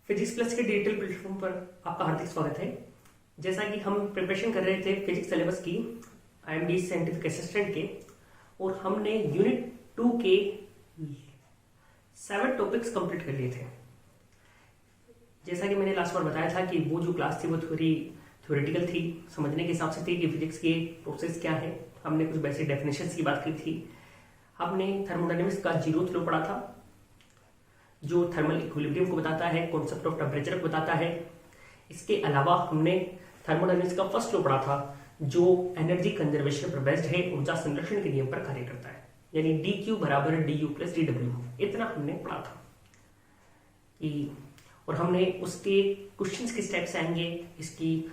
Physics plus के digital platform पर आपका हार्दिक स्वागत है। जैसा कि हम प्रिपरेशन कर रहे थे फिजिक्स सिलेबस की IMD साइंटिफिक असिस्टेंट के, और हमने यूनिट 2 के 7 टॉपिक्स कंप्लीट कर लिए थे। जैसा कि मैंने लास्ट बार बताया था कि वो जो क्लास थी वो थ्योरेटिकल थी, समझने के हिसाब से थी कि फिजिक्स के प्रोसेस क्या है। हमने कुछ बेसिक डेफिनेशंस की बात की थी। हमने थर्मोडायनेमिक्स का जीरोथ लॉ पढ़ा था जो थर्मल इक्विलिब्रियम को बताता है, कॉन्सेप्ट ऑफ टेम्परेचर को बताता है। इसके अलावा हमने थर्मोडायनेमिक्स का फर्स्ट लॉ पढ़ा था जो एनर्जी कंजर्वेशन पर बेस्ड है, ऊर्जा संरक्षण के नियम पर कार्य करता है, यानी dQ बराबर du प्लस dW। इतना हमने पढ़ा था और हमने उसके क्वेश्चंस किस टाइप से आएंगे इसकी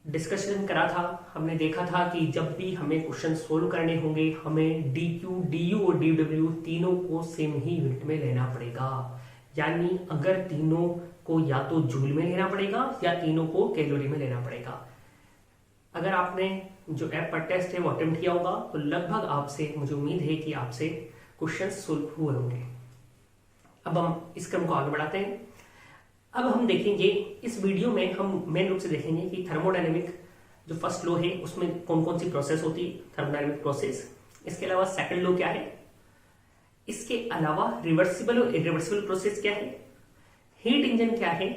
डिस्कशन करा था। हमने देखा था कि जब भी हमें क्वेश्चन सोल्व करने होंगे हमें dQ, du और dW तीनों को सेम ही यूनिट में लेना पड़ेगा। यानी अगर तीनों को या तो जूल में लेना पड़ेगा या तीनों को कैलोरी में लेना पड़ेगा। अगर आपने जो ऐप पर टेस्ट है वो अटेम्प्ट किया होगा तो लगभग आपसे, मुझे उम्मीद है कि आपसे क्वेश्चन सोल्व हुए होंगे। अब हम इस क्रम को आगे बढ़ाते हैं। अब हम देखेंगे इस वीडियो में, हम मेन रूप से देखेंगे कि थर्मोडायनेमिक जो फर्स्ट लॉ है उसमें कौन कौन सी प्रोसेस होती है, थर्मोडायनेमिक प्रोसेस। इसके अलावा सेकंड लॉ क्या है, इसके अलावा रिवर्सिबल और इरिवर्सिबल प्रोसेस क्या है, हीट इंजन क्या है,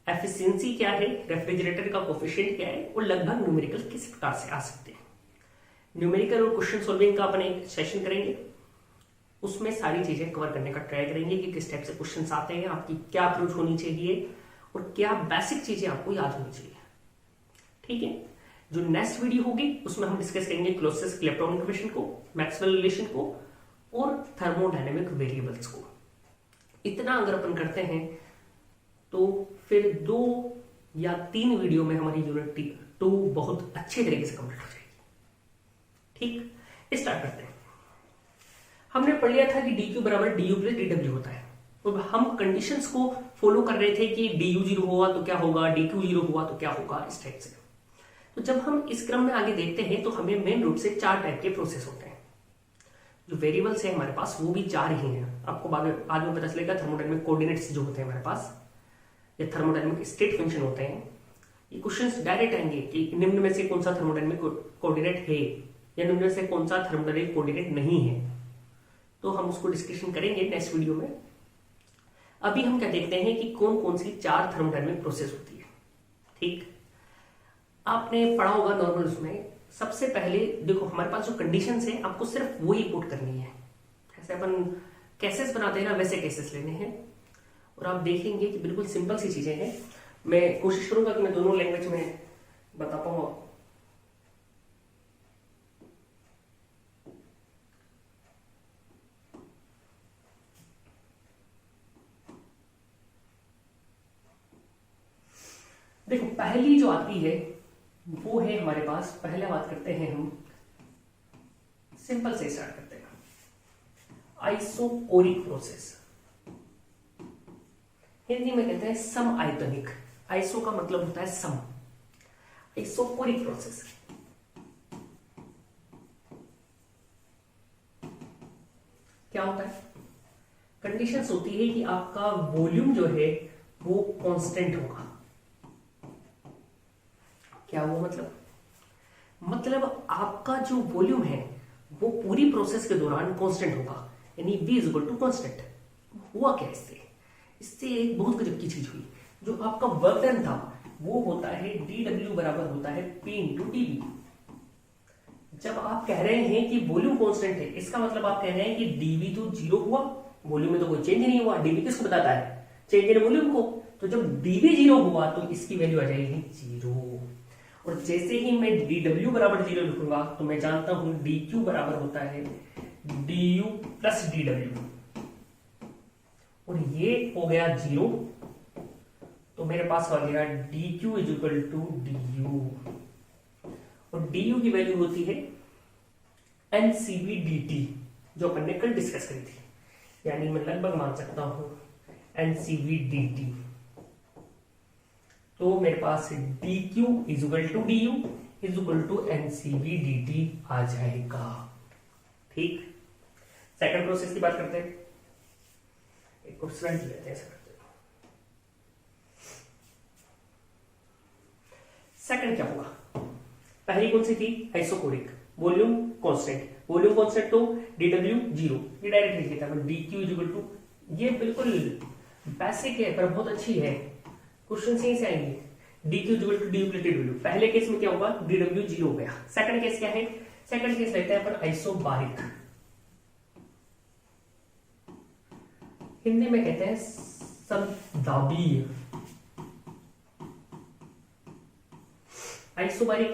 एफिशिएंसी क्या है, रेफ्रिजरेटर का कोफिशिएंट क्या है, और लगभग न्यूमेरिकल किस प्रकार से आ सकते हैं। न्यूमेरिकल और क्वेश्चन सॉल्विंग का अपन एक सेशन करेंगे, उसमें सारी चीजें कवर करने का ट्राई करेंगे कि किस टाइप से क्वेश्चंस आते हैं, आपकी क्या अप्रोच होनी चाहिए और क्या बेसिक चीजें आपको याद होनी चाहिए। ठीक है, जो नेक्स्ट वीडियो होगी उसमें हम डिस्कस करेंगे क्लोसेस्ट इलेक्ट्रॉन इक्वेशन को, मैक्सवेल रिलेशन को और थर्मोडायनेमिक वेरिएबल्स को। इतना अगर अपन करते हैं तो फिर 2 या 3 वीडियो में हमारी यूनिट 2 बहुत अच्छे तरीके से कंप्लीट हो जाएगी। ठीक, स्टार्ट करते हैं। हमने पढ़ लिया था कि dQ बराबर du प्लस dW होता है। तो हम कंडीशंस को फॉलो कर रहे थे कि du 0 हुआ तो क्या होगा, dQ 0 हुआ तो क्या होगा, इस टाइप से। तो जब हम इस क्रम में आगे देखते हैं तो हमें मेन रूप से 4 टाइप के प्रोसेस होते हैं। जो वेरिएबल्स है हमारे पास वो भी 4 ही हैं। आपको बाद में पता चलेगा थर्मोडायनेमिक कोऑर्डिनेट्स जो होते हैं हमारे पास, या थर्मोडायनेमिक स्टेट फंक्शन होते हैं। ये क्वेश्चंस डायरेक्ट आएंगे कि निम्न में से कौन सा थर्मोडायनेमिक कोऑर्डिनेट है या निम्न में से कौन सा थर्मोडायनेमिक कोऑर्डिनेट नहीं है। तो हम उसको डिस्कशन करेंगे नेक्स्ट वीडियो में। अभी हम क्या देखते हैं कि कौन कौन सी 4 थर्मोडायनेमिक प्रोसेस होती है। ठीक, आपने पढ़ा होगा नॉर्मल उसमें। सबसे पहले देखो हमारे पास जो कंडीशंस है आपको सिर्फ वो ही पुट करनी है। जैसे अपन केसेस बनाते हैं ना, वैसे केसेस लेने हैं और आप देखेंगे कि बिल्कुल सिंपल सी चीजें हैं। मैं कोशिश करूंगा कि मैं दोनों लैंग्वेज में बता पाऊंगा। देखो पहली जो आती है वो है हमारे पास, पहले बात करते हैं हम, सिंपल से स्टार्ट करते हैं, आइसोकोरिक प्रोसेस। हिंदी में कहते हैं सम आयतनिक। आइसो का मतलब होता है सम, आइसोकोरिक प्रोसेस। क्या होता है, कंडीशंस होती है कि आपका वॉल्यूम जो है वो कांस्टेंट होगा। क्या वो मतलब आपका जो वॉल्यूम है वो पूरी प्रोसेस के दौरान कांस्टेंट होगा, यानी V is equal to constant. हुआ क्या इससे एक बहुत गजब की चीज हुई। जो आपका वर्क डन था वो होता है dW बराबर होता है P इंटू dV। जब आप कह रहे हैं कि वॉल्यूम कांस्टेंट है, इसका मतलब आप कह रहे हैं कि dV तो 0 हुआ, वॉल्यूम में तो कोई चेंज नहीं हुआ। dV किसको बताता है, चेंज इन वॉल्यूम को। तो जब dV 0 हुआ तो इसकी वैल्यू आ जाएगी 0। और जैसे ही मैं dW बराबर 0 लिखूंगा तो मैं जानता हूं dQ बराबर होता है du प्लस dW, और ये हो गया 0 तो मेरे पास आ गया dQ is equal to du, और du की वैल्यू होती है NCV/dt जो अपन ने कल डिस्कस करी थी, यानी मैं लगभग मान सकता हूं NCV/dt। तो मेरे पास dQ is equal to du is equal to NCV/dt आ जाएगा। ठीक, सेकंड प्रोसेस की बात करते हैं। एक क्वेश्चन लेते हैं, ऐसा करते हैं। सेकंड क्या होगा, पहली कौन सी थी, isochoric, volume constant, volume constant तो dw 0, ये डायरेक्ट लिख देता है dq इक्वल टू, ये बिल्कुल बेसिक है पर बहुत अच्छी है, क्वेश्चन यहीं से आएंगे, dq equal to du plus dw। पहले केस में क्या होगा, dw 0 हो गया। सेकंड केस क्या है, सेकंड केस लेते हैं अपन आइसोबारिक, हिंदी में कहते हैं समदाबीय। आइसोबारिक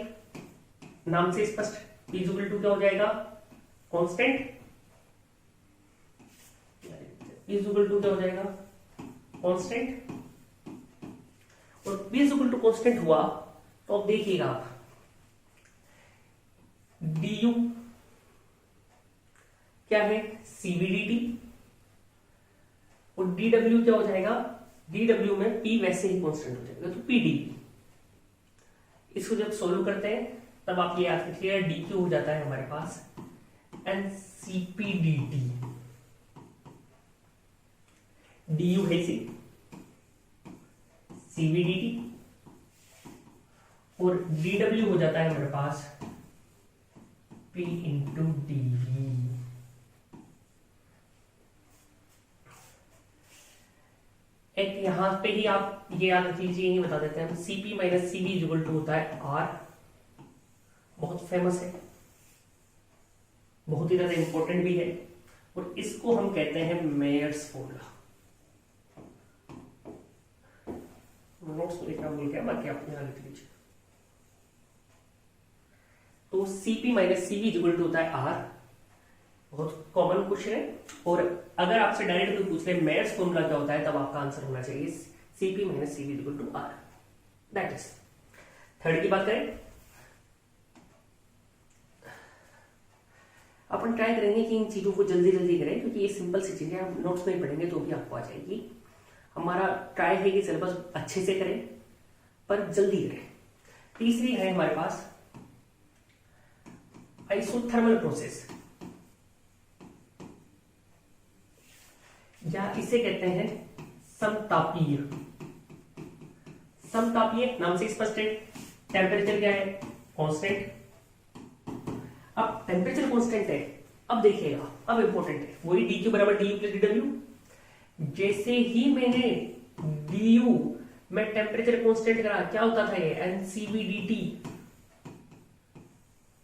नाम से स्पष्ट, P इक्वल टू क्या हो जाएगा, कांस्टेंट, P इक्वल टू क्या हो जाएगा, कांस्टेंट, और P इक्वल टू कांस्टेंट हुआ तो अब देखिएगा आप du क्या है, CVDT, और dw क्या हो जाएगा, dw में P वैसे ही कांस्टेंट हो जाएगा तो PD। इसको जब सोल्व करते हैं तब आप ये याद रखिए dq हो जाता है हमारे पास NCPDT, du है CVDT, और dw हो जाता है हमारे पास P इंटू dv। एक यहां पे ही आप ये याद रख लीजिए, ये बता देते हैं, Cp minus Cv equal to होता है R, बहुत फेमस है, बहुत ही ज्यादा इंपॉर्टेंट भी है, और इसको हम कहते हैं मेयर्स फॉर्मूला। नोट्स को लिखना भूल गया, बाकी आप यहां लिख लीजिए। तो Cp minus Cv equal to होता है R, बहुत कॉमन क्वेश्चन है, और अगर आपसे डायरेक्ट कोई पूछ ले मेयर्स फॉर्मूला क्या होता है तब आपका आंसर होना चाहिए Cp minus Cv equal to R, that is. Third की बात करें, अपन ट्राई करेंगे कि इन चीजों को जल्दी जल्दी करें, क्योंकि ये सिंपल सी चीजें हम नोट्स में ही पढ़ेंगे तो भी आपको आ जाएगी। हमारा ट्राई है कि सिलेबस अच्छे से करें पर जल्दी करें। तीसरी है हमारे पास आइसोथर्मल प्रोसेस, या इसे कहते हैं समतापीय। समतापीय नाम से स्पष्ट है, टेम्परेचर क्या है, कांस्टेंट। अब टेम्परेचर कांस्टेंट है, अब देखिएगा अब इंपॉर्टेंट है, वही dq बराबर du प्लस dw। जैसे ही मैंने du में टेम्परेचर कांस्टेंट करा, क्या होता था ये NCVDT,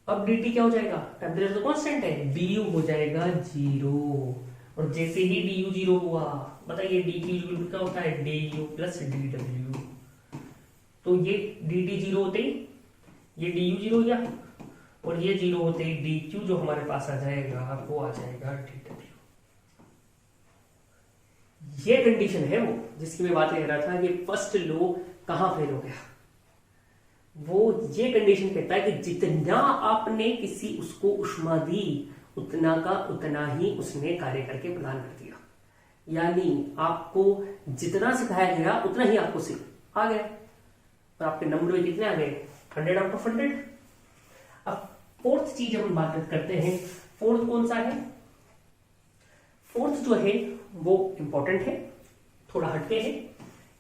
अब dt क्या हो जाएगा, टेम्परेचर तो कांस्टेंट है, du हो जाएगा 0, और जैसे ही du 0 हुआ, बताइए dq क्या होता है, du प्लस dw। तो ये dt 0 होते ही ये du 0 हो गया, और ये 0 होते ही dq जो हमारे पास आ जाएगा वो आ जाएगा dw। ये कंडीशन है वो जिसकी मैं बात कर रहा था, ये फर्स्ट लॉ कहां फेल हो गया, वो ये कंडीशन कहता है कि जितना आपने किसी उसको उष्मा दी उतना का उतना ही उसने कार्य करके प्रदान कर दिया, यानी आपको जितना सिखाया गया उतना ही आपको आ गया, और आपके नंबर में कितने आ गए, 100 आउट ऑफ 100। अब फोर्थ चीज हम बात करते हैं, फोर्थ कौन सा है, फोर्थ जो है वो इंपॉर्टेंट है, थोड़ा हटके है,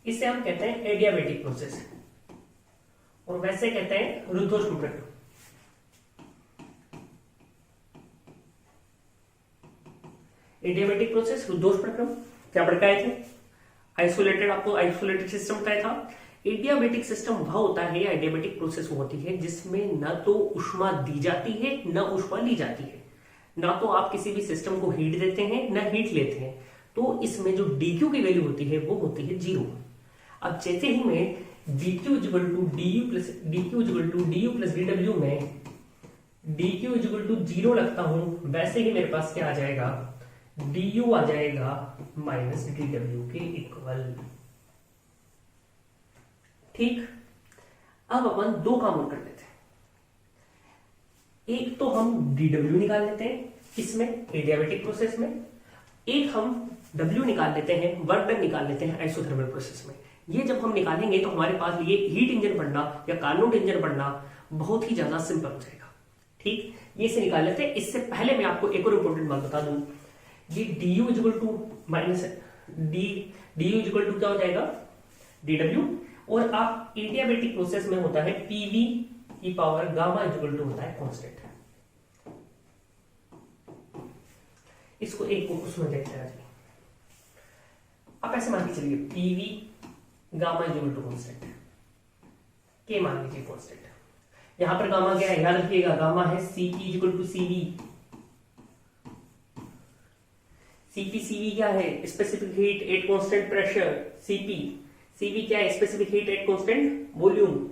इसे हम कहते हैं एडियाबेटिक प्रोसेस, और वैसे कहते हैं रुद्धोष्म प्रक्रम। एडियाबेटिक प्रोसेस, रुद्धोष्म प्रक्रम क्या पढ़ाए थे, आइसोलेटेड, आपको आइसोलेटेड सिस्टम बताया था। एडियाबेटिक सिस्टम वह होता है, एडियाबेटिक प्रोसेस वो होती है जिसमें न तो उष्मा दी जाती है न उष्मा ली जाती है, ना तो आप किसी भी सिस्टम को हीट देते हैं न हीट लेते हैं, तो इसमें जो dq की वैल्यू होती है वो होती है 0। अब जैसे ही मैं dq equal to du plus dw में dq इक्वल टू 0 लगता हूं, वैसे ही मेरे पास क्या आ जाएगा, du आ जाएगा माइनस dw के इक्वल। ठीक, अब अपन दो काम और कर लेते हैं, एक तो हम dw निकाल लेते हैं इसमें एडियाबेटिक प्रोसेस में, एक हम w निकाल लेते हैं, वर्क डन निकाल लेते हैं आइसोथर्मल प्रोसेस में। ये जब हम निकालेंगे तो हमारे पास ये हीट इंजन पढ़ना या कार्नोट इंजन पढ़ना बहुत ही ज्यादा सिंपल हो जाएगा। ठीक, ये से निकाल लेते हैं। इससे पहले मैं आपको एक और इंपॉर्टेंट बात बता दूं, ये du equal to minus du equal to क्या हो जाएगा, dw, और आप एडियाबेटिक प्रोसेस में होता है पीवी की पावर गामा इक्वल टू होता है कांस्टेंट। इसको एक उसमें देखते हैं। आप ऐसे मान के चलिए PV gamma equal to constant, के मान लीजिए कांस्टेंट। यहां पर गामा क्या है, याद रखिएगा गामा है CP equal to CV. CP CV क्या है, specific heat at constant pressure. CP CV क्या है, specific heat at constant volume.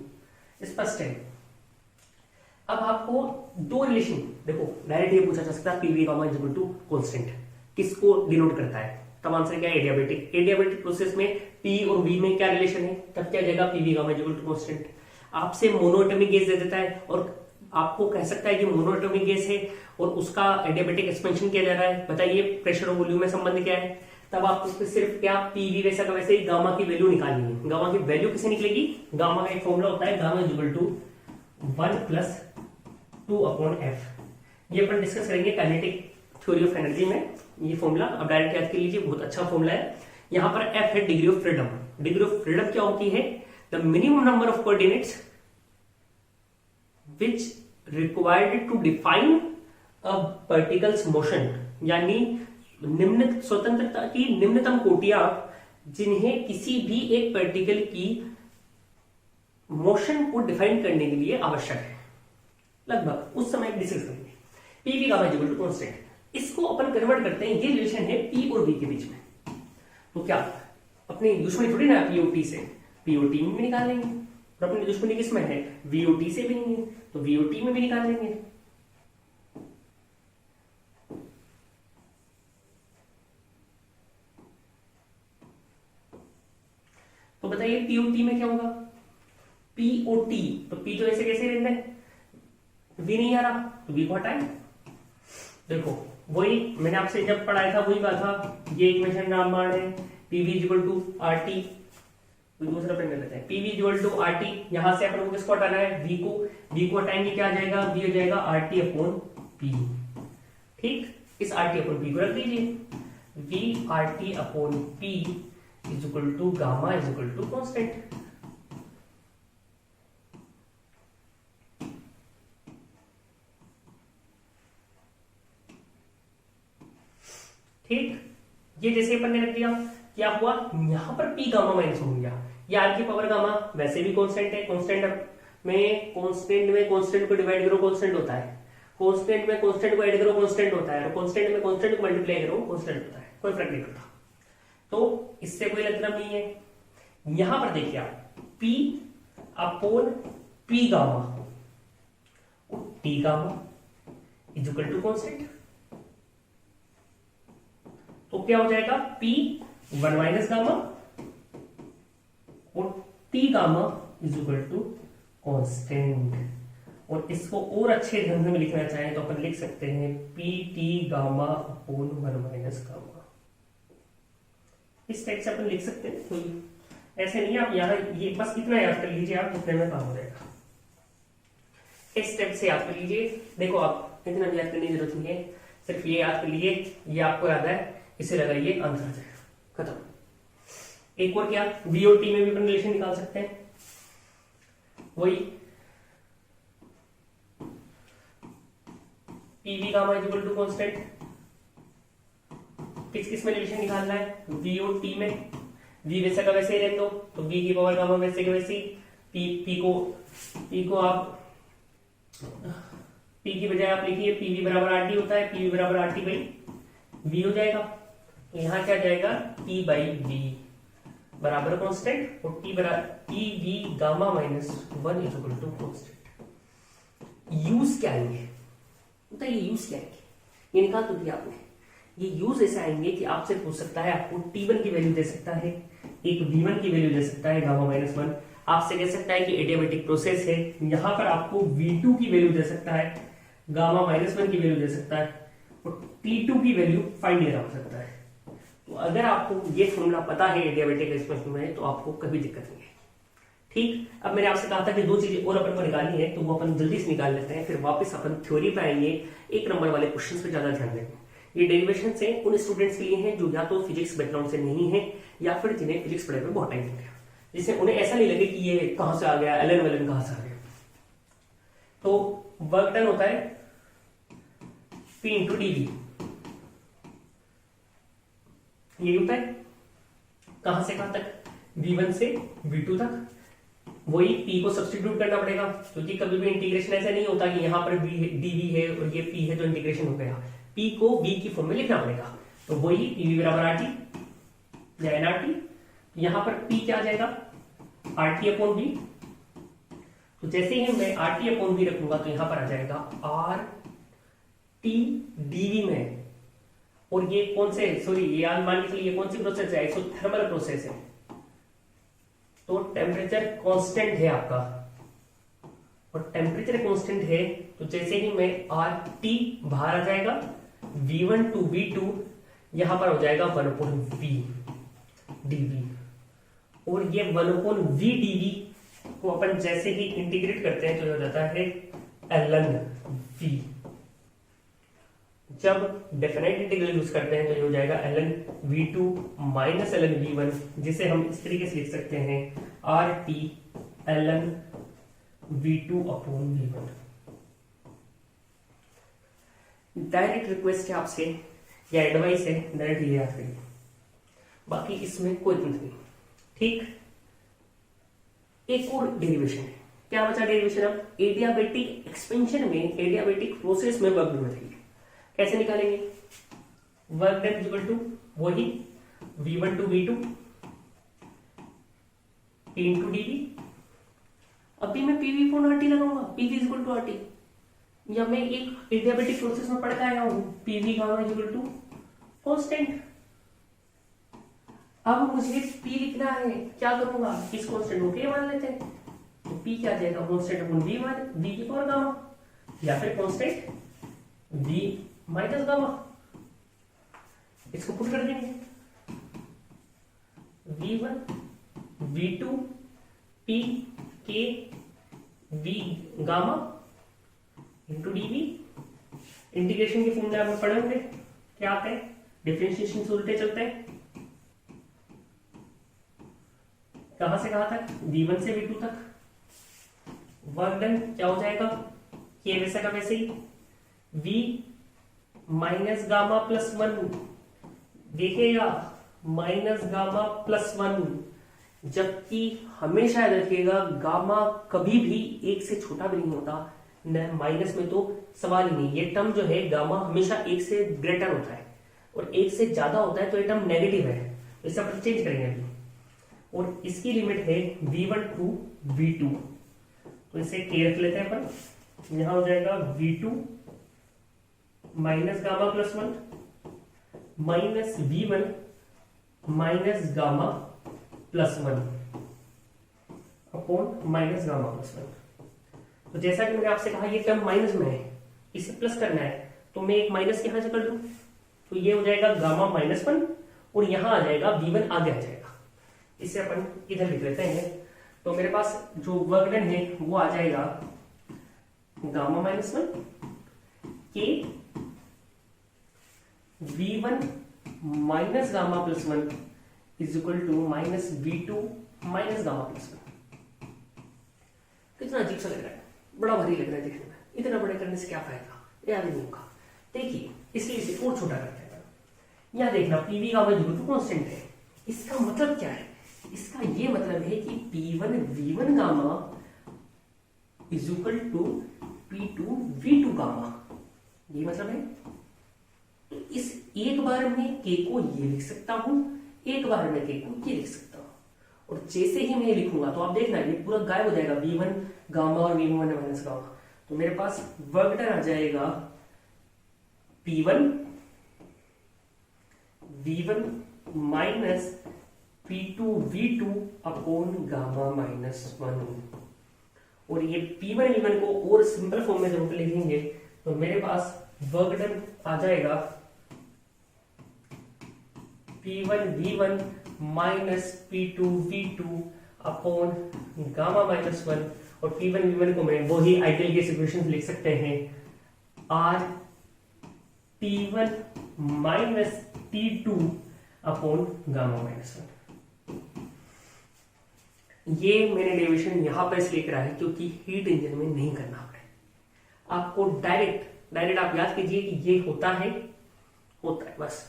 स्पष्ट है। अब आपको दो रिलेशन देखो, डायरेक्ट ये पूछा जा सकता है PV gamma equal to constant किसको डिनोट करता है, तब आंसर क्या है, एडियाबेटिक। एडियाबेटिक प्रोसेस में पी और वी में क्या रिलेशन है, तब क्या जाएगा PV gamma equal to constant. आपसे मोनोएटॉमिक गैस दे देता है और आपको कह सकता है कि मोनोएटॉमिक गैस है और उसका एडियाबेटिक एक्सपेंशन किया जा रहा है, बताइए प्रेशर और वॉल्यूम में संबंध क्या है। तब आपको सिर्फ क्या पीवी वैसा का वैसे ही गामा की वैल्यू निकालनी है। गामा की वैल्यू किसे निकलेगी, गामा का एक फॉर्मूला होता है गामा इक्वल टू 1+2/f। ये अपन डिस्कस करेंगे काइनेटिक थ्योरी ऑफ एनर्जी में, ये फॉर्मूला अब डायरेक्ट याद कर लीजिए, बहुत अच्छा फॉर्मूला है। यहां पर f है degree of freedom. Degree of freedom क्या होती है, the minimum number of coordinates which required to define a particle's motion, यानी निम्न स्वतंत्रता की निम्नतम कोटियां जिन्हें किसी भी एक पार्टिकल की मोशन को डिफाइन करने के लिए आवश्यक है। लगभग उस समय डिस्कस करेंगे। PV gamma equal to constant, इसको अपन कन्वर्ट करते हैं, ये रिलेशन है पी और वी के बीच में। तो क्या अपनी दुश्मनी थोड़ी ना पीओटी से, पीओटी में भी निकाल लेंगे, और अपनी दुश्मनी किसमें है, वीओटी से भी नहीं है तो वीओटी में भी निकाल लेंगे। तो बताइए पीओटी में क्या होगा, पीओटी तो पी तो ऐसे कैसे रहता है, वी नहीं आ रहा तो वी को हटाएं। देखो वही मैंने आपसे जब पढ़ाया था वही कहा था, ये इक्वेशन रामबाण है, पीवी इक्वल टू आरटी। दूसरा पेन लेते हैं, पीवी इक्वल टू आरटी। यहां से अपन को किसको हटाना है, वी को हटाएंगे, क्या आ जाएगा, वी हो जाएगा आरटी अपॉन पी। ठीक, इस आरटी अपॉन पी को रख दीजिए, V RT upon P is equal to gamma is equal to constant. ठीक, ये जैसे अपन ने रख दिया, क्या हुआ, यहां पर पी गामा माइनस हो गया, ये आर की पावर गामा वैसे भी कांस्टेंट है। कांस्टेंट में कांस्टेंट को डिवाइड करो, कांस्टेंट होता है। कांस्टेंट में कांस्टेंट को ऐड करो, कांस्टेंट होता है। और कांस्टेंट में कांस्टेंट को मल्टीप्लाई करो, कांस्टेंट होता है, कोई फर्क नहीं पड़ता। तो इससे कोई मतलब नहीं है। यहां पर देखिए आप P upon P gamma, T gamma is equal to constant. तो क्या हो जाएगा, P 1 माइनस गामा और T gamma is equal to constant. और इसको और अच्छे ढंग में लिखना चाहें तो अपन लिख सकते हैं P T gamma upon 1 minus gamma. इस टाइप से अपन लिख सकते हैं, कोई ऐसे नहीं। आप यहां ये बस इतना याद कर लीजिए, आप इतने में काम हो जाएगा। इस स्टेप से याद कर लीजिए। देखो आप इतना भी याद करने की जरूरत नहीं है, सिर्फ ये याद कर लीजिए, ये आपको याद है, इसे लगाइए, आंसर आ जाएगा, खत्म। एक और क्या, वी और टी में भी अपन रिलेशन निकाल सकते हैं, वही PV gamma equal to constant. किस किस में रिलेशन निकालना है, वी और टी में। वी वैसे का वैसे ही रहने दो, तो वी की पावर गामा वैसे के वैसे ही। पी को आप पी की बजाय आप लिखिए पीवी बराबर आर टी होता है, पीवी बराबर आर टी बाई वी हो जाएगा। तो यहां क्या जाएगा, टी बाई वी बराबर कांस्टेंट, और टी बराबर T V gamma minus 1 is equal to constant. Use क्या आएंगे, बताइए यूज क्या आएंगे, ये निकाल तो दिया आपने। ये यूज ऐसे आएंगे कि आपसे पूछ सकता है, आपको T1 की वैल्यू दे सकता है, एक V1 की वैल्यू दे सकता है गामा माइनस 1। आपसे कह सकता है कि एडियाबेटिक प्रोसेस है, यहां पर आपको V2 की वैल्यू दे सकता है, गामा माइनस 1 की वैल्यू दे सकता है, और T2 की वैल्यू फाइंड कर सकता है। तो अगर आपको ये फॉर्मूला पता है एडियाबेटिक एक्सप्रेशन में, तो आपको कभी दिक्कत नहीं है। ठीक, अब मैंने आपसे कहा था कि दो चीजें और अपन को निकालनी है, तो वो अपन जल्दी से निकाल लेते हैं, फिर वापस अपन थ्योरी पे आएंगे। एक नंबर वाले क्वेश्चन पे ज्यादा ध्यान देंगे। ये डेरिवेशन से उन स्टूडेंट्स के लिए हैं जो या तो फिजिक्स बैकग्राउंड से नहीं है, या फिर जिन्हें फिजिक्स पढ़ाई में बहुत टाइम लग गया। जिससे उन्हें ऐसा नहीं लगे कि ये कहां से आ गया, एलन वेलन कहां से आ गया। तो वर्क डन होता है P इंटू डीवी, ये होता है कहां से कहां तक, V1 से V2 तक। वही P को सब्स्टिट्यूट करना पड़ेगा, क्योंकि कभी भी इंटीग्रेशन ऐसा नहीं होता कि यहाँ पर dV है और ये P है तो इंटीग्रेशन हो गया। P को V की फॉर्म में लिखना पड़ेगा, तो वही PV बराबर RT या NRT। यहाँ पर P क्या आ जाएगा, RT अपॉन V। तो जैसे ही मैं RT अपॉन V रखूंगा तो यहाँ पर आ जाएगा RT dV में। और ये कौन से, सॉरी ये मान के चलिए ये कौन सी प्रोसेस है, आइसोथर्मल प्रोसेस है, तो टेम्परेचर कांस्टेंट है आपका, और टेम्परेचर कांस्टेंट है तो जैसे ही मैं RT बाहर आ जाएगा, V1 टू V2 यहां पर हो जाएगा 1/V dV, और ये 1/V dV को अपन जैसे ही इंटीग्रेट करते हैं तो हो जाता है ln V। जब डेफिनेट इंटीग्रल यूज करते हैं तो ये हो जाएगा ln V2 minus ln V1, जिसे हम इस तरीके से लिख सकते हैं RT ln V2 upon V1। Direct request है आपसे या एडवाइस है, डायरेक्ट ये याद करिए, बाकी इसमें कोई तंत्र नहीं। ठीक, एक और डेरिवेशन है, क्या बचा डेरिवेशन? अब एडियाबेटिक एक्सपेंशन में, एडियाबेटिक प्रोसेस में वर्क डन बताइए कैसे निकालेंगे। वर्क डन इक्वल टू वही V1 to V2 P into dV। अभी मैं PV अपॉन RT लगाऊंगा, PV इक्वल टू RT, या मैं एक एडियाबेटिक प्रोसेस में पढ़ के आया हूं PV gamma equal to constant. अब मुझे P लिखना है, क्या करूंगा, इस कांस्टेंट को K मान लेते हैं, तो P क्या आ जाएगा, कांस्टेंट अपॉन V की पावर गामा, या फिर कांस्टेंट V माइनस गामा। इसको पुट कर देंगे, V1 V2 P K V gamma into dV। Integration के फॉर्मूला में पढ़े होंगे, क्या आते हैं, डिफरेंशिएशन से उल्टे चलते हैं। कहां से कहां तक, V1 से V2 तक। वर्क डन क्या हो जाएगा, K वैसे का वैसे ही, V माइनस गामा प्लस 1, देखिएगा माइनस गामा प्लस 1, जबकि हमेशा याद रखिएगा गामा कभी भी 1 से छोटा भी नहीं होता, न माइनस में तो सवाल ही नहीं। ये टर्म जो है गामा हमेशा 1 से ग्रेटर होता है, और 1 से ज्यादा होता है तो ये टर्म नेगेटिव है, तो इसे अपन चेंज करेंगे अभी। और इसकी लिमिट है V1 टू V2, तो इसे K रख लेते हैं अपन, यहां हो जाएगा V2 minus gamma plus 1 minus V1 minus gamma plus 1 upon minus gamma plus 1। तो जैसा कि मैंने आपसे कहा ये टर्म माइनस में है, इसे प्लस करना है, तो मैं एक माइनस यहां से कर दूं, तो ये हो जाएगा गामा माइनस 1, और यहां आ जाएगा V1 आगे आ जाएगा, इसे अपन इधर लिख लेते हैं। तो मेरे पास जो वर्क डन है वो आ जाएगा गामा माइनस 1 के V1 minus gamma plus 1 is equal to minus V2 minus gamma plus 1। कितना अजीब सा लग रहा है, बड़ा भारी लग रहा है देखने में, इतना बड़े करने से क्या फायदा, याद नहीं होगा। देखिए इसलिए इसे और छोटा करते हैं। यहां देखना PV gamma equal to constant है, इसका मतलब क्या है, इसका ये मतलब है कि P1 V1 gamma is equal to P2 V2 gamma, ये मतलब है। तो इस एक बार में K को ये लिख सकता हूं, एक बार में K को ये लिख सकता हूं, और जैसे ही मैं लिखूंगा तो आप देखना ये पूरा गायब हो जाएगा, V1 गामा और V1 माइनस गामा। तो मेरे पास वर्क डन आ जाएगा P1 V1 minus P2 V2 upon gamma minus 1। और ये P1 V1 को और सिंपल फॉर्म में जब लिखेंगे तो मेरे पास वर्क डन आ जाएगा P1 V1 minus P2 V2 upon gamma minus 1। और P1 V1 को मैं वही आइडियल केस इक्वेशन लिख सकते हैं, R T1 minus T2 upon gamma minus 1। ये मैंने डेरिवेशन यहां पर इसलिए करा है क्योंकि हीट इंजन में नहीं करना है। आपको डायरेक्ट आप याद कीजिए कि ये होता है बस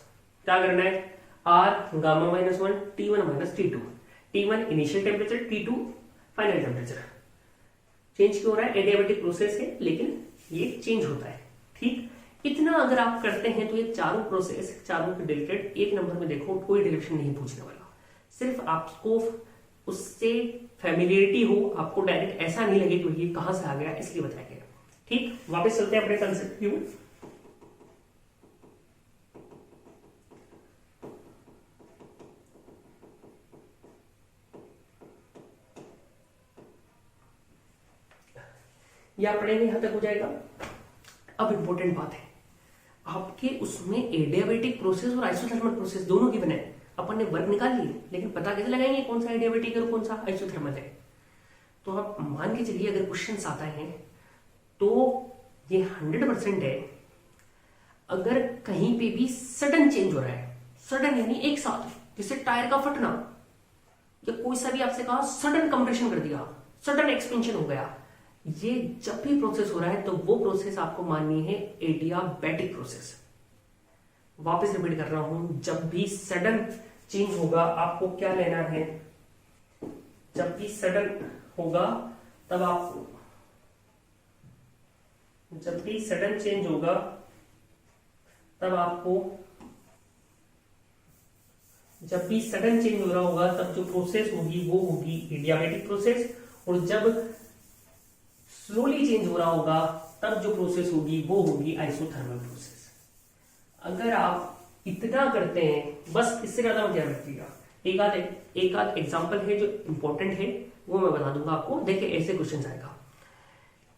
क्या करना है, R gamma -1 T1 - T2, T1 initial temperature, T2 final temperature. Change क्यों हो रहा है, एडियाबेटिक प्रोसेस है लेकिन ये चेंज होता है। ठीक, इतना अगर आप करते हैं तो ये चारों प्रोसेस, चारों के डेरिवेटिव एक नंबर में देखो, कोई डेरिवेशन नहीं पूछने वाला। सिर्फ आपको उससे फैमिलियरिटी हो, आपको डायरेक्ट ऐसा नहीं लगे कि ये कहां से आ गया, इसलिए बताया गया। ठीक, वापस चलते हैं अपने कंसेप्ट की ओर। या पढ़ेंगे, यहां तक हो जाएगा। अब इंपॉर्टेंट बात है, आपके उसमें एडियाबेटिक प्रोसेस और आइसोथर्मल प्रोसेस दोनों की बनाए, अपन ने वर्क निकाल लिए, लेकिन पता कैसे लगाएंगे कौन सा एडियाबेटिक है और कौन सा आइसोथर्मल है। तो आप मान के चलिए अगर क्वेश्चन आता है तो ये 100% है। अगर कहीं पे भी सडन चेंज हो रहा है, सडन यानी एक साथ, जैसे टायर का फटना, या कोई सा भी आपसे कहा सडन कंप्रेशन कर दिया, सडन एक्सपेंशन हो गया, ये जब भी प्रोसेस हो रहा है तो वो प्रोसेस आपको माननी है एडियाबेटिक प्रोसेस। वापस रिपीट कर रहा हूं, जब भी सडन चेंज होगा आपको क्या लेना है, जब भी सडन होगा तब आप, जब भी सडन चेंज होगा तब आपको, जब भी सडन चेंज हो रहा होगा तब जो प्रोसेस होगी वो होगी एडियाबेटिक प्रोसेस, और जब स्लोली चेंज हो रहा होगा तब जो प्रोसेस होगी वो होगी आइसोथर्मल प्रोसेस। अगर आप इतना करते हैं, बस इससे ज्यादा मत ध्यान रखिएगा। एक आध एग्जांपल है जो इंपॉर्टेंट है, वो मैं बता दूंगा आपको। देखिए ऐसे क्वेश्चन आएगा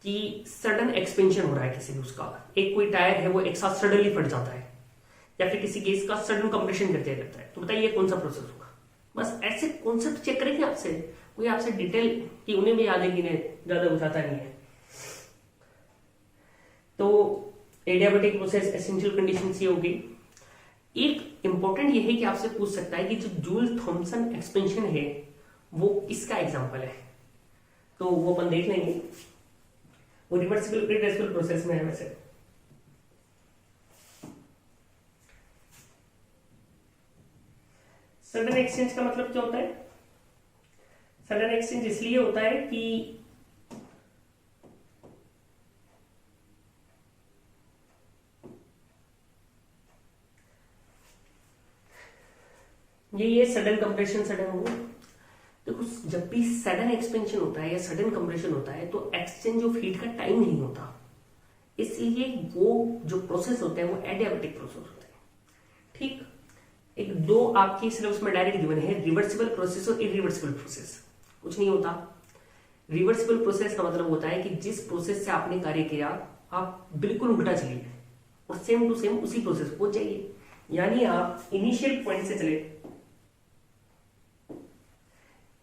कि सडन एक्सपेंशन हो रहा है किसी भी उसका, एक कोई टायर है वो एक साथ सडनली फट जाता है, या फिर किसी गैस का सडन कंप्रेशन करते रहता है, तो बताइए कौन सा प्रोसेस होगा। बस ऐसे कॉन्सेप्ट चेक करेंगे आपसे, कोई आपसे डिटेल कि उन्हें भी याद है कि नहीं, ज्यादा बुझाता नहीं है। तो एडियाबेटिक प्रोसेस एसेंशियल कंडीशन ये होगी। एक इंपॉर्टेंट ये है कि आपसे पूछ सकता है कि जो जूल थॉमसन एक्सपेंशन है वो इसका एग्जांपल है, तो वो अपन देख लेंगे। वो रिवर्सिबल इरिवर्सिबल प्रोसेस में है वैसे। सडन एक्सचेंज का मतलब क्या होता है, सडन एक्सचेंज इसलिए होता है कि ये सडन कंप्रेशन, सडन हो। देखो जब भी सडन एक्सपेंशन होता है या सडन कंप्रेशन होता है तो एक्सचेंज ऑफ हीट का टाइम नहीं होता, इसलिए वो जो प्रोसेस होते हैं वो एडियाबेटिक प्रोसेस होते हैं। ठीक, एक दो आपके सिलेबस में डायरेक्ट गिवन है, रिवर्सिबल प्रोसेस और इरिवर्सिबल प्रोसेस। कुछ नहीं होता, रिवर्सिबल प्रोसेस का मतलब होता है कि जिस प्रोसेस से आपने कार्य किया आप बिल्कुल उल्टा चलिए और सेम टू सेम उसी प्रोसेस को पहुंच जाइए। यानी आप इनिशियल पॉइंट से चले,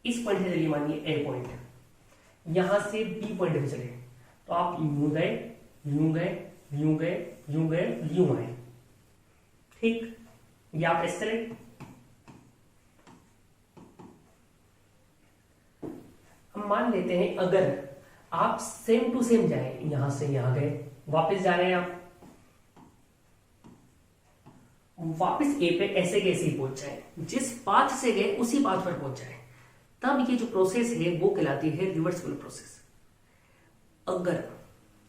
इस पॉइंट से चलिए, मानिए ए पॉइंट, यहां से बी पॉइंट पे चले, तो आप यूं गए, यूं गए, यूं गए, यूं गए, यूं आए। ठीक, ये आप ऐसे चले। हम मान लेते हैं अगर आप सेम टू सेम जाए, यहां से यहां गए, वापस जा रहे हैं आप, वापस ए पे ऐसे कैसे ही पहुंच जाए, जिस पाथ से गए उसी पाथ पर पहुंच जाए, तब ये जो प्रोसेस है वो कहलाती है रिवर्सिबल प्रोसेस। अगर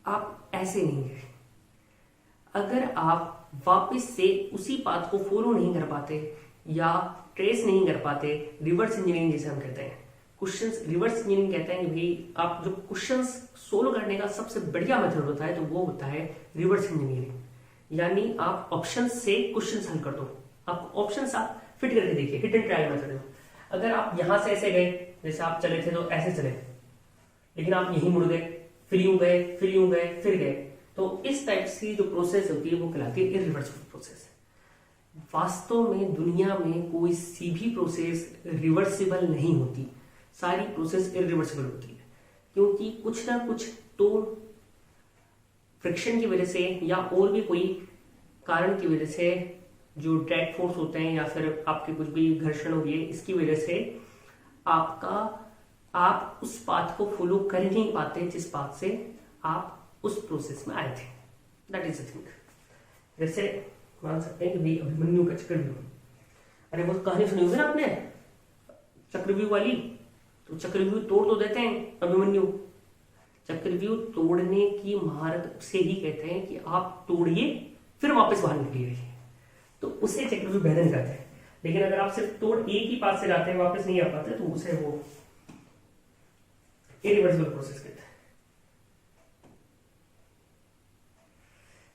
आप ऐसे नहीं गए, अगर आप वापस से उसी पाथ को फॉलो नहीं कर पाते या ट्रेस नहीं कर पाते, रिवर्स इंजीनियरिंग जिसे हम कहते हैं, क्वेश्चंस रिवर्स इंजीनियरिंग कहते हैं कि भाई आप जो क्वेश्चंस सोल्व करने का सबसे बढ़िया मेथड होता है तो वो होता है रिवर्स इंजीनियरिंग। यानी आप ऑप्शन से क्वेश्चंस हल कर दो, आप ऑप्शन आप फिट करके देखिए, हिट एंड ट्रायल मेथड है। अगर आप यहां से ऐसे गए, जैसे आप चले थे तो ऐसे चले, लेकिन आप यहीं मुड़ गए, फिर यूं गए, फिर यूं गए, फिर गए, तो इस टाइप की जो प्रोसेस होती है वो कहलाती है इरिवर्सिबल प्रोसेस। वास्तव में दुनिया में कोई सी भी प्रोसेस रिवर्सिबल नहीं होती, सारी प्रोसेस इरिवर्सिबल होती है, क्योंकि कुछ ना कुछ तो फ्रिक्शन की वजह से या और भी कोई कारण की वजह से, जो ड्रैग फोर्स होते हैं या फिर आपके कुछ भी घर्षण हो रही है, इसकी वजह से आपका आप उस पाथ को फॉलो कर नहीं पाते जिस पाथ से आप उस प्रोसेस में आए थे। That is the thing. जैसे मान सकते हैं कि भाई अभिमन्यु का चक्रव्यूह, अरे वो कहानी सुनी होगी ना आपने चक्रव्यूह वाली, तो चक्रव्यूह तोड़ तो देते हैं अभिमन्यु। चक्रव्यूह तोड़ने की महारत उसे ही कहते हैं कि आप तोड़िए फिर वापस बाहर निकलिए, तो उसे चक्रव्यूह भेदन कहते हैं। लेकिन अगर आप सिर्फ तोड़ एक ही पास से जाते हैं वापस नहीं आ पाते तो उसे वो इरिवर्सिबल प्रोसेस कहते हैं।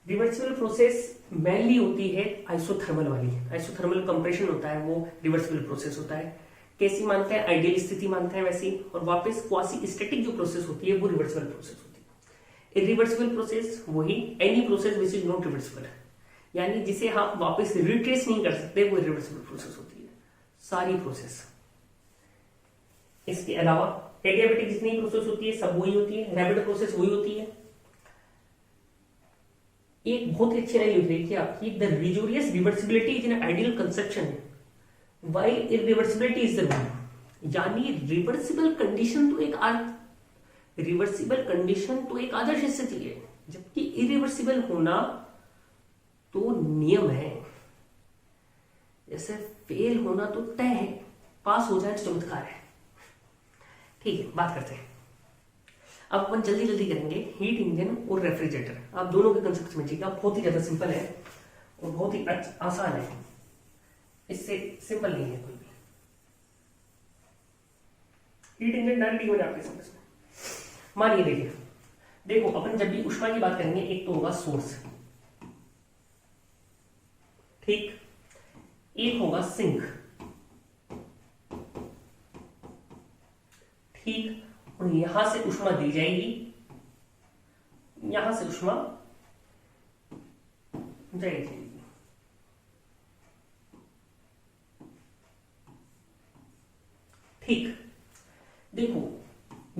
रिवर्सिबल प्रोसेस मेनली होती है आइसोथर्मल वाली। आइसोथर्मल कंप्रेशन होता है वो रिवर्सिबल प्रोसेस होता है। कैसी मानते हैं? आइडियल स्थिति मानते हैं वैसी। और वापस क्वासी स्टैटिक जो प्रोसेस होती है वो रिवर्सिबल प्रोसेस होती है। इरिवर्सिबल प्रोसेस वही any process which is not reversible, यानी जिसे आप वापस रिट्रेस नहीं कर सकते, वो इरिवर्सिबल प्रोसेस होती है सारी प्रोसेस। इसके अलावा एडियाबेटिक जितनी प्रोसेस होती है सब वही होती है, रैपिड प्रोसेस वही होती है। एक बहुत ही अच्छी लाइन लिख रही थी आपकी, the rigorous reversibility is an ideal conception while irreversibility is the rule. यानी रिवर्सिबल कंडीशन तो एक आदर्श स्थिति है, जबकि इरिवर्सिबल होना तो नियम है। जैसे फेल होना तो तय है, पास हो जाए तो चमत्कार है। ठीक है, बात करते हैं अब अपन जल्दी जल्दी करेंगे हीट इंजन और रेफ्रिजरेटर। आप दोनों के कंसेप्ट समझिएगा, बहुत ही ज्यादा सिंपल है और बहुत ही आसान है, इससे सिंपल नहीं है कोई भी। हीट इंजन डायरेक्टली हो जाते हैं। मानिए देखो अपन जब भी ऊष्मा की बात करेंगे, एक तो होगा सोर्स, ठीक, एक होगा सिंक, ठीक, और यहां से ऊष्मा दी जाएगी, यहां से ऊष्मा जाएगी। ठीक, देखो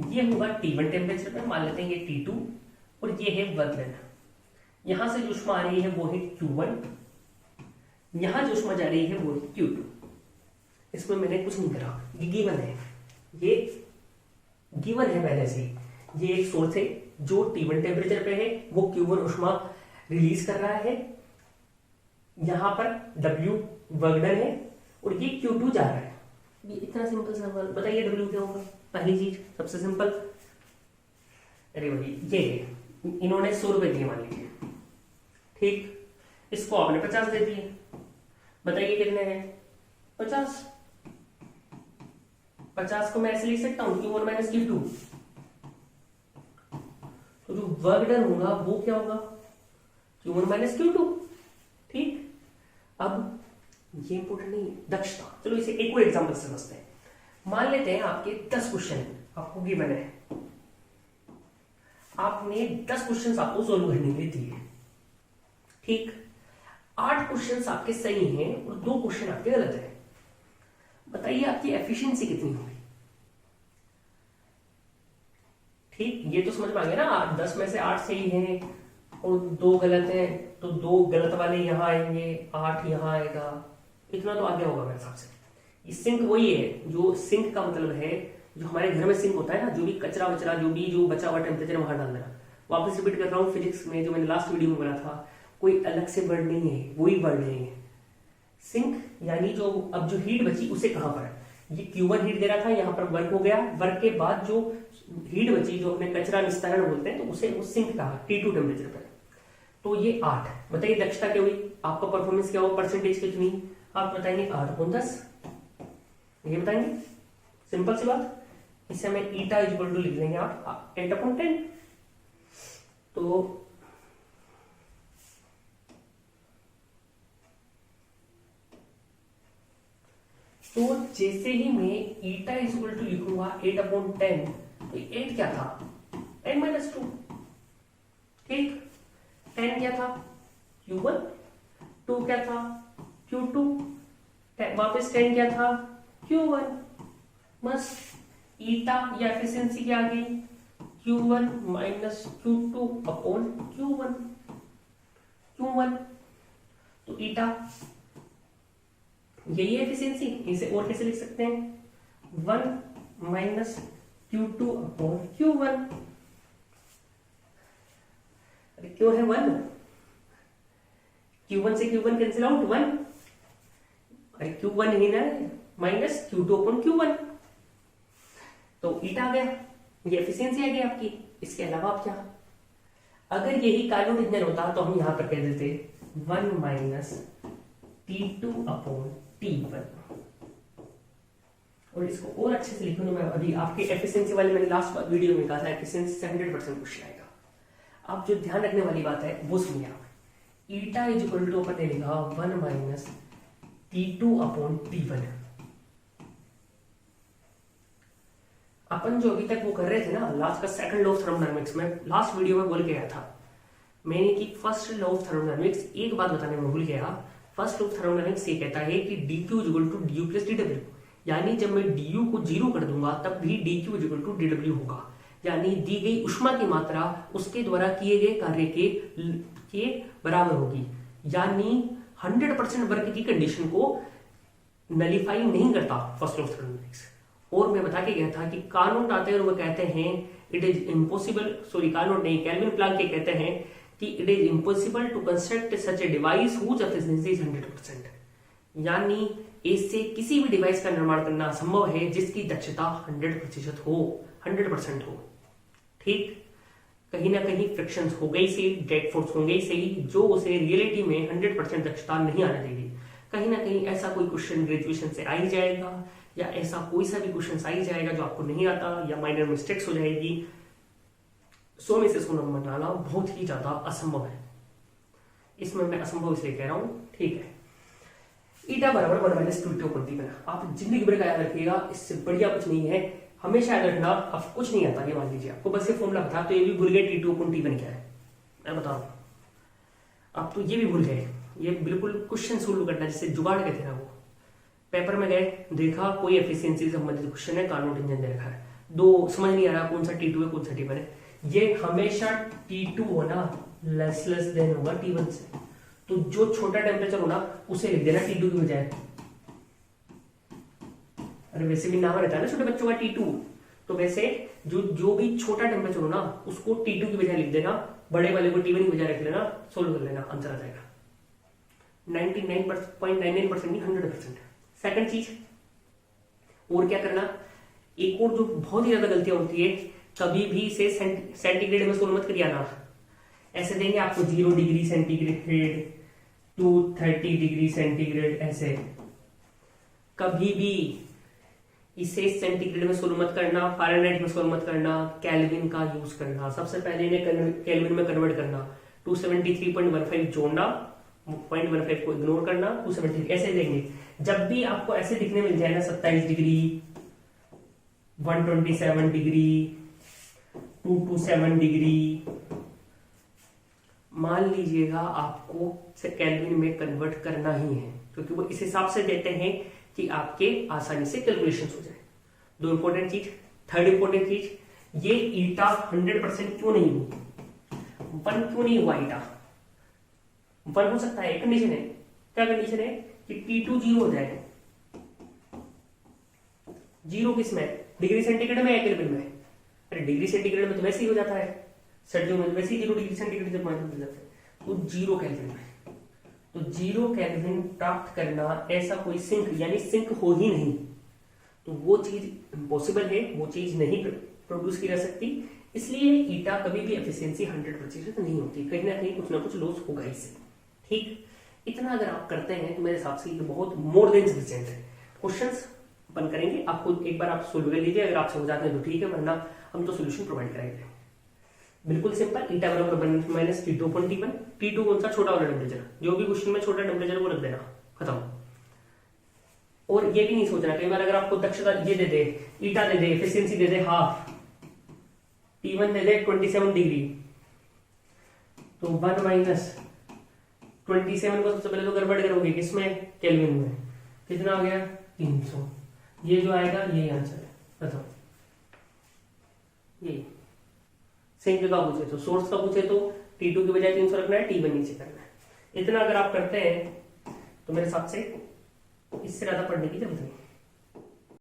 ये होगा T1 टेम्परेचर पे, मान लेते हैं ये T2 और ये है वर्क डन। यहां से जो ऊष्मा आ रही है वो है Q1, यहां जो ऊष्मा जा रही है वो है Q2। इसमें मैंने कुछ नहीं करा, ये गिवन है, ये गिवन है पहले से। ये एक सोर्स है जो T1 टेम्परेचर पे है, वो Q1 ऊष्मा रिलीज कर रहा है, यहां पर W वर्क डन है और ये Q2 जा रहा है। ये इतना सिंपल सवाल, बताइए W क्या होगा? पहली चीज सबसे सिंपल, अरे भाई ये इन्होंने 100 रुपए दिए मान लीजिए, ठीक, इसको आपने 50 दे दिए, बताइए कितने हैं? 50। 50 को मैं ऐसे लिख सकता हूं Q1 माइनस Q2, तो जो वर्क डन होगा वो क्या होगा? Q1 माइनस Q2, ठीक। अब ये इंपोर्टेंट नहीं है, दक्षता। चलो इसे एक और एग्जांपल से समझते हैं। मान लेते हैं आपके 10 क्वेश्चन आपको गिवन है, आपने 10 क्वेश्चन आपको सोल्व करने के लिए दिए, ठीक। 8 क्वेश्चन आपके सही हैं और 2 क्वेश्चन आपके गलत हैं। बताइए आपकी एफिशिएंसी कितनी होगी? ठीक, ये तो समझ में आ गया ना, 10 में से 8 सही हैं और 2 गलत हैं, तो 2 गलत वाले यहां आएंगे, 8 यहां आएगा, इतना तो आगे होगा मेरे हिसाब से। ये सिंक वही है, जो सिंक का मतलब है जो हमारे घर में सिंक होता है ना, जो भी कचरा वचरा जो बचा हुआ टेम्परेचर वहां डाल देना। वापस रिपीट कर रहा हूँ, फिजिक्स में जो मैंने लास्ट वीडियो में बोला था, कोई अलग से वर्ड नहीं है, वही वर्ड है सिंक। यानी जो अब जो हीट बची उसे कहां पर है, ये Q1 हीट दे रहा था, यहां पर वर्क हो गया, वर्क के बाद जो हीट बची जो अपने कचरा निस्तारण बोलते हैं, तो उसे वो सिंक कहा T2 टेम्परेचर पर। तो ये 8, बताइए दक्षता क्या हुई, आपका परफॉर्मेंस क्या हुआ, परसेंटेज कितनी? आप बताएंगे 8/10, ये बताएंगे, सिंपल सी बात। इसे हमें ईटा इक्वल टू लिख देंगे आप 8/10। तो जैसे ही मैं ईटा इक्वल टू लिखूंगा 8/10, तो 8 क्या था? 10-2, ठीक। 10 क्या था? Q1, 2 क्या था? Q2, वापस 10 क्या था? Q1। बस ईटा या एफिशिएंसी क्या आ गई? Q1 minus Q2 upon Q1। तो ईटा यही है एफिशिएंसी। इसे और कैसे लिख सकते हैं? 1 माइनस Q2 अपॉन Q1। अरे क्यों है 1? Q1 से Q1 कैंसिल आउट 1। अरे Q1 ही ना, माइनस Q2 अपॉन Q1, तो ईटा आ गया, ये एफिशिएंसी आ गई आपकी। इसके अलावा आप क्या, अगर यही कार्नोट इंजन होता तो हम यहां पर कह देते 1 माइनस T2 अपॉन T1। और इसको और अच्छे से लिखो तो मैं अभी आपके एफिशिएंसी वाले मैंने लास्ट वीडियो में कहा था एफिशिएंसी से 100% क्वेश्चन आएगा। आप जो ध्यान रखने वाली बात है वो सुनिए आप। ईटा इज इक्वल टू अपन ने लिखा 1 माइनस T2 अपॉन T1। अपन जो अभी तक वो कर रहे थे ना, लास्ट का सेकंड लॉ ऑफ थर्मोडायनामिक्स में लास्ट वीडियो में बोल के गया था मैंने कि फर्स्ट लॉ ऑफ थर्मोडायनामिक्स, एक बात बताने में भूल गया। फर्स्ट लॉ ऑफ थर्मोडायनामिक्स ये कहता है कि dq is equal to du plus dw, यानी जब मैं du को जीरो कर दूंगा तब भी dq is equal to dw होगा, यानी दी गई उष्मा की मात्रा उसके द्वारा किए गए कार्य के बराबर होगी, यानी 100% वर्क की कंडीशन को नलीफाई नहीं करता फर्स्ट लॉ ऑफ थर्मोडायनामिक्स। और मैं बता के गया था कि कार्नोट आते हैं और वो कहते हैं it is impossible, sorry Carnot नहीं, केल्विन प्लैंक के कहते हैं कि it is impossible to construct such a device whose efficiency is 100%, यानी इससे किसी भी डिवाइस का निर्माण करना संभव है जिसकी दक्षता 100% हो, 100% हो। ठीक, कहीं ना कहीं फ्रिक्शन हो गई से, ड्रैग फोर्स हो गई से जो उसे रियलिटी में 100% दक्षता नहीं आने देगी। कहीं ना कहीं ऐसा कोई क्वेश्चन ग्रेजुएशन से आ ही जाएगा, या ऐसा कोई सा भी क्वेश्चन आ ही जाएगा जो आपको नहीं आता, या माइनर मिस्टेक्स हो जाएगी। 100 में से 100 नंबर बनाना बहुत ही ज्यादा असंभव है। इसमें मैं असंभव इसलिए कह रहा हूं, ठीक है। ईटा बराबर 1 माइनस Q2 अपॉन T1। आप जिंदगी भर का याद रखिएगा, इससे बढ़िया कुछ नहीं है। हमेशा याद रखना, अब कुछ नहीं आता ये मान लीजिए आपको बस ये फॉर्मूला बता, तो ये भी भूल गए T2 अपॉन T1 क्या है, मैं बता रहा हूं। अब तो ये भी भूल गए, ये बिल्कुल क्वेश्चन सोल्व करना जैसे जुगाड़ कहते हैं ना, वो पेपर में गए, देखा कोई एफिशिएंसी से संबंधित क्वेश्चन है, कार्नोट इंजन दे रखा है, दो समझ नहीं आ रहा कौन सा T2 है कौन सा T1 है। ये हमेशा T2 होना लेस देन होगा T1 से, तो जो छोटा टेम्परेचर होना उसे लिख देना T2 की बजाय। अरे वैसे भी नाम रहता है ना छोटे बच्चों का T2, तो वैसे जो भी छोटा टेम्परेचर हो ना उसको T2 की बजाय लिख देना, बड़े वाले को T1 की बजाय रख लेना, सोल्व कर लेना, आंसर आ जाएगा। 99.99% नहीं 100%। सेकंड चीज और क्या करना, एक और जो बहुत ही ज्यादा गलतियां होती है, कभी भी इसे सेंटीग्रेड में सोल्व मत करिए ना। ऐसे देंगे आपको 0 degree centigrade to 30 degree centigrade, ऐसे कभी भी इसे सेंटीग्रेड में सोल्व मत करना, फ़ारेनहाइट में सोल्व मत करना, केल्विन का यूज करना। सबसे पहले इन्हें केल्विन में कन्वर्ट करना, 273.15 जोड़ना, 0.15 को इग्नोर करना, 273 ऐसे देंगे। जब भी आपको ऐसे दिखने मिल जाए ना 27 डिग्री, 127 डिग्री, 227 डिग्री, मान लीजिएगा आपको केल्विन में कन्वर्ट करना ही है, क्योंकि वो इस हिसाब से देते हैं कि आपके आसानी से कैलकुलेशन हो जाए। दो इंपॉर्टेंट चीज। थर्ड इंपॉर्टेंट चीज, ये ईटा 100% क्यों नहीं हुआ, 1 क्यों नहीं हुआ ईटा? 1 हो सकता है, एक कंडीशन है। क्या कंडीशन है? कि T2 0 हो जाए। 0 किस में? डिग्री सेंटीग्रेड में या केल्विन में? अरे डिग्री सेंटीग्रेड में तो वैसे ही हो जाता है, सर्दियों में वैसे ही 0 डिग्री सेंटीग्रेड जब मान हो जाता है, तो 0 केल्विन में। तो 0 केल्विन प्राप्त करना ऐसा कोई सिंक, यानी सिंक हो ही नहीं, तो वो चीज इम्पॉसिबल है, वो चीज नहीं प्रोड्यूस की जा सकती। इसलिए ईटा कभी भी एफिशिएंसी 100% नहीं होती, कहीं ना कहीं कुछ ना कुछ लॉस होगा इससे। ठीक, इतना अगर आप करते हैं तो मेरे हिसाब से ये बहुत मोर देन सफिशिएंट है। क्वेश्चंस अपन करेंगे, आपको एक बार आप सोल्व कर लीजिए, अगर आप समझ आते हैं तो ठीक है, वरना हम तो सोल्यूशन प्रोवाइड कराएंगे। बिल्कुल सिंपल, ईटा बराबर 1 minus T2 upon T1। T2 कौन सा? छोटा वाला टेम्परेचर, जो भी क्वेश्चन में छोटा टेम्परेचर वो रख देना, खत्म। और ये भी नहीं सोचना, कई बार अगर आपको दक्षता ये दे दे, ईटा दे दे, एफिशिएंसी दे दे हाफ, T1 दे दे 27 डिग्री, तो 1 माइनस 27 को सबसे पहले तो गड़बड़ करोगे किसमें? केल्विन में। कितना आ गया? 300। ये जो आएगा यही आंसर है, बताओ। ये सिंक का पूछे तो, सोर्स का पूछे तो T2 की बजाय 300 रखना है, T1 नीचे करना है। इतना अगर आप करते हैं तो मेरे हिसाब से इससे ज्यादा पढ़ने की जरूरत नहीं।